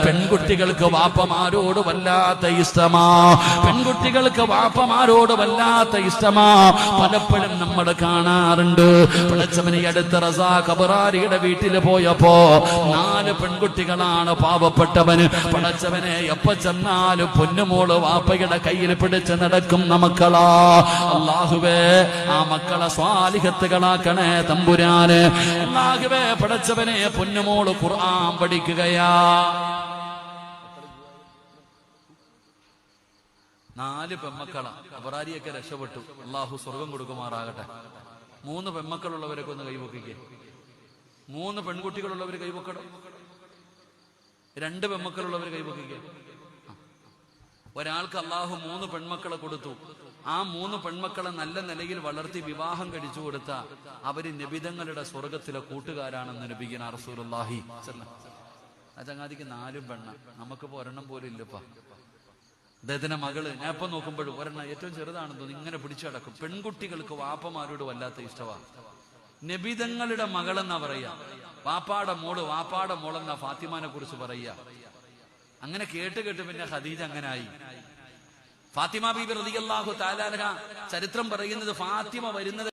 പെൺകുട്ടികൾക്ക് വാപ്പമാരോട് വല്ലാത്ത ഇഷ്ടമാ. പെൺകുട്ടികൾക്ക് വാപ്പമാരോട് വല്ലാത്ത ഇഷ്ടമാ. പലപ്പോഴും നമ്മൾ കാണാറുണ്ട്. പടച്ചവനെ അടുത്ത റസാഖ് അബ്റാരിയുടെ വീട്ടിൽ പോയപ്പോ 4 പെൺകുട്ടികളാണ് പാവപ്പെട്ടവന്. പടച്ചവനെ എപ്പ ചെന്നാലും പൊന്നുമോള് വാപ്പയുടെ കയ്യിൽ പിടിച്ച് നടക്കുന്ന മക്കളാ. അല്ലാഹുവേ ആ മക്കളെ സ്വാലിഹത്തുകളാക്കണേ തമ്പുരാനെ. അല്ലാഹുവേ പടച്ചവനെ പൊന്നുമോള് ഖുർആൻ പഠിക്കുകയാ. 4 പെൺമക്കളാ. അബ്റാരിയൊക്കെ രക്ഷപ്പെട്ടു. അല്ലാഹു സ്വർഗം കൊടുക്കുമാറാകട്ടെ. 3 പെൺമക്കളുള്ളവരൊക്കെ ഒന്ന് കൈവക്കിക്കേ. 3 പെൺകുട്ടികളുള്ളവർ കൈവക്കണം. 2 പെൺമക്കളുള്ളവർ കൈവക്കിക്കേ. ഒരാൾക്ക് അല്ലാഹു 3 പെൺമക്കളെ കൊടുത്തു. ആ 3 പെൺമക്കളെ നല്ല നിലയിൽ വളർത്തി വിവാഹം കഴിച്ചു കൊടുത്ത അവര് നബിതങ്ങളുടെ സ്വർഗത്തിലെ കൂട്ടുകാരാണെന്ന് നബിഗിന റസൂലുള്ളാഹി സ്വല്ലല്ലാഹു അലൈഹി വസല്ലം. ആ ചങ്ങാതിക്ക് 4 പെണ്ണ. നമുക്കിപ്പോ ഒരെണ്ണം പോലും ഇല്ലപ്പാ. അദ്ദേഹത്തിന്റെ മകള് ഞാൻ ഇപ്പൊ നോക്കുമ്പോഴും ഒരെണ്ണം ഏറ്റവും ചെറുതാണെന്ന് തോന്നി ഇങ്ങനെ പിടിച്ചടക്കും. പെൺകുട്ടികൾക്ക് വാപ്പമാരോട് വല്ലാത്ത ഇഷ്ടമാണ്. നബിതങ്ങളുടെ മകളെന്നാ പറയാ. വാപ്പാടെ മോളെന്നാ ഫാത്തിമാനെ കുറിച്ച് പറയാ. അങ്ങനെ കേട്ട് പിന്നെ ഖദീജ അങ്ങനായി. ഫാത്തിമ ബീബി റളിയല്ലാഹു തആല അൻഹ ചരിത്രം പറയുന്നത് ഫാത്തിമ വരുന്നത്